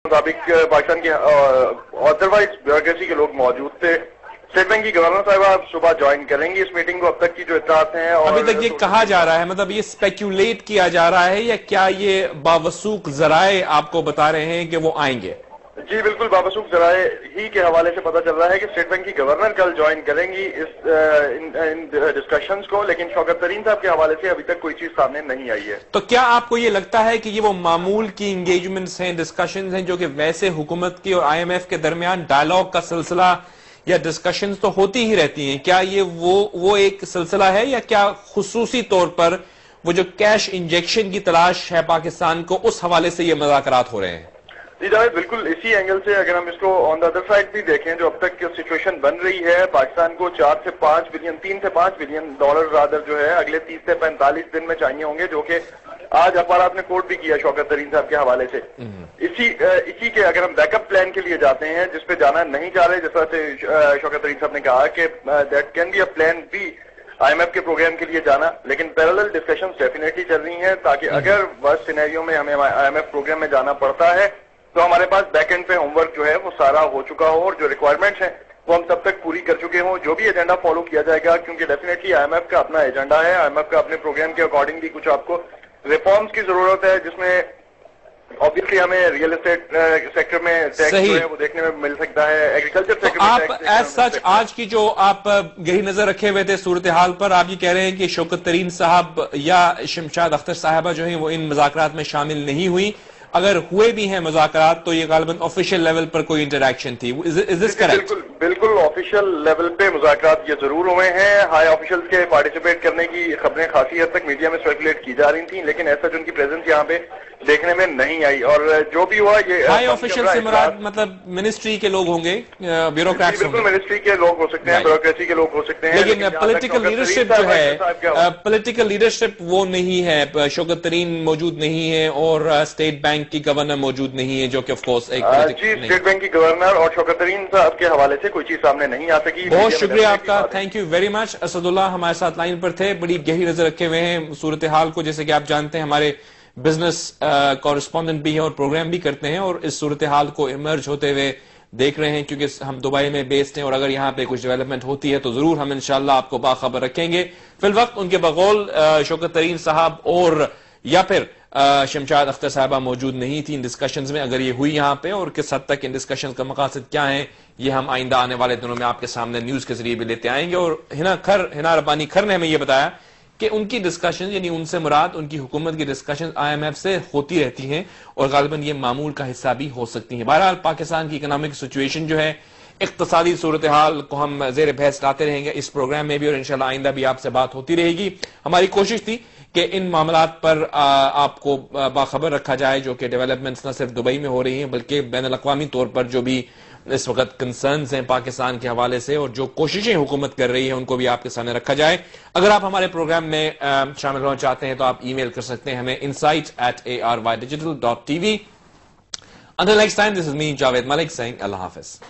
مطابق پاکستان کے authorised bureaucracy کے لوگ موجود تھے. اسٹیٹ بینک کی گورنر صاحبہ صبح جوائن کریں گی اس میٹنگ کو. اب تک کی جو اطلاعات ہیں اور ابھی تک یہ کہا جا رہا ہے، مطلب یہ اسپیکولیٹ کیا جا رہا ہے یا کیا یہ باوثوق ذرائع آپ کو بتا رہے ہیں کہ وہ آئیں گے؟ جی بالکل، باوثوق ذرائع ہی کے حوالے سے پتہ چل رہا ہے کہ اسٹیٹ بینک کی گورنر کل جوائن کریں گی ان ڈسکشنز کو، لیکن شوکت ترین صاحب کے حوالے سے ابھی تک کوئی چیز سامنے نہیں آئی ہے. تو کیا آپ کو یہ لگتا ہے کہ یہ وہ معمول کی انگیجمنٹس ہیں، ڈسکشنز ہیں جو کہ ویسے حکومت کی اور آئی ایم ایف کے درمیان ڈائلاگ کا سلسلہ یا ڈسکشنز تو ہوتی ہی رہتی ہیں، کیا یہ وہ ایک سلسلہ ہے یا کیا خصوصی طور پر وہ جو کیش انجیکشن کی تلاش ہے پاکستان کو اس حوالے سے یہ مذاکرات ہو رہے ہیں؟ جی جاوید، بالکل اسی اینگل سے اگر ہم اس کو آن دا ادر سائڈ بھی دیکھیں، جو اب تک سچویشن بن رہی ہے، پاکستان کو 3 سے 5 بلین ڈالر رادر جو ہے اگلے 30 سے 45 دن میں چاہیے ہوں گے، جو کہ آج اخبارات نے کوٹ بھی کیا شوکت ترین صاحب کے حوالے سے. اسی کے اگر ہم بیک اپ پلان کے لیے جاتے ہیں جس پہ جانا نہیں چاہ رہے، جس طرح سے شوکت ترین صاحب نے کہا کہ that can be a plan B I M F کے پروگرام کے لیے جانا، لیکن پیرالل ڈسکشنز ڈیفینیٹلی چل رہی ہیں تاکہ اگر ورسٹ سینیریو میں ہمیں آئی ایم ایف پروگرام میں جانا پڑتا ہے تو ہمارے پاس بیک اینڈ پہ ہوم ورک جو ہے وہ سارا ہو چکا ہو اور جو ریکوائرمنٹس ہیں وہ ہم تب تک پوری کر چکے ہوں. جو بھی ایجنڈا فالو کیا جائے گا، کیونکہ ڈیفینیٹلی آئی ایم ایف کا اپنا ایجنڈا ہے، آئی ایم ایف کا اپنے پروگرام کے اکارڈنگلی کچھ آپ کو ریفارمز کی ضرورت ہے، جس میں obviously ہمیں ریئل اسٹیٹ سیکٹر میں ٹیکس جو ہے وہ دیکھنے میں مل سکتا ہے، ایگریکلچر سیکٹر میں آپ ایز سچ آج کی جو آپ گہری نظر رکھے ہوئے تھے صورتحال پر، آپ یہ کہہ رہے ہیں کہ شوکت ترین صاحب یا شمشاد اختر صاحبہ جو ہیں وہ ان مذاکرات میں شامل نہیں ہوئی، اگر ہوئے بھی ہیں مذاکرات تو یہ غالباً آفیشیل لیول پر کوئی انٹریکشن تھی. Is this correct؟ بالکل آفیشیل لیول پہ مذاکرات یہ ضرور ہوئے ہیں. ہائی آفیشلز کے پارٹیسپیٹ کرنے کی خبریں خاصی حد تک میڈیا میں سرکولیٹ کی جا رہی تھیں، لیکن ایسا جو ان کی پریزنس یہاں پہ دیکھنے میں نہیں آئی. اور جو بھی ہوا یہ ہائی آفیشل سے مراد مطلب منسٹری کے لوگ ہوں گے، بیوروکریٹس ہوں گے. بالکل منسٹری کے لوگ ہو سکتے ہیں، بیوروکریسی کے لوگ ہو سکتے ہیں، لیکن پولیٹیکل لیڈرشپ جو ہے، پولیٹیکل لیڈرشپ وہ نہیں ہے. شوکت ترین موجود نہیں ہے اور اسٹیٹ بینک کی گورنر موجود نہیں ہے، جو کہ آف کورس ایک جی اسٹیٹ بینک کی گورنر اور شوکت ترین صاحب کے حوالے سے کوئی چیز سامنے نہیں آ سکی. بہت شکریہ آپ کا، thank you very much. Asadullah ہمارے ساتھ لائن پر تھے، بڑی گہری نظر رکھے ہوئے ہیں صورتحال کو. جیسے کہ آپ جانتے ہیں ہمارے بزنس کورسپونڈنٹ بھی ہیں اور پروگرام بھی کرتے ہیں، اور اس صورتحال کو ایمرج ہوتے ہوئے دیکھ رہے ہیں کیونکہ ہم دبئی میں بیسڈ ہیں، اور اگر یہاں پہ کچھ ڈیولپمنٹ ہوتی ہے تو ضرور ہم انشاءاللہ آپ کو باخبر رکھیں گے. فی الوقت ان کے بقول شوکت ترین صاحب اور یا پھر شمشاد اختر صاحبہ موجود نہیں تھی ان ڈسکشنز میں. اگر یہ ہوئی یہاں پہ اور کس حد تک ان ڈسکشنز کا مقاصد کیا ہیں، یہ ہم آئندہ آنے والے دنوں میں آپ کے سامنے نیوز کے ذریعے بھی لیتے آئیں گے. اور ہنا ربانی کھر نے ہمیں یہ بتایا کہ ان کی ڈسکشن یعنی ان سے مراد ان کی حکومت کی ڈسکشن آئی ایم ایف سے ہوتی رہتی ہیں اور غالباً یہ معمول کا حصہ بھی ہو سکتی ہیں. بہرحال پاکستان کی اکنامک سچویشن جو ہے، اقتصادی صورتحال کو ہم زیر بحث لاتے رہیں گے اس پروگرام میں بھی، اور انشاءاللہ آئندہ بھی آپ سے بات ہوتی رہے گی. ہماری کوشش تھی کہ ان معاملات پر آپ کو باخبر رکھا جائے جو کہ ڈیولپمنٹس نہ صرف دبئی میں ہو رہی ہیں بلکہ بین الاقوامی طور پر جو بھی اس وقت کنسرنز ہیں پاکستان کے حوالے سے اور جو کوششیں حکومت کر رہی ہے ان کو بھی آپ کے سامنے رکھا جائے. اگر آپ ہمارے پروگرام میں شامل ہونا چاہتے ہیں تو آپ ای میل کر سکتے ہیں ہمیں insight@ardigital.tv. Until next time, this is me, Javed Malik, saying Allah Hafiz.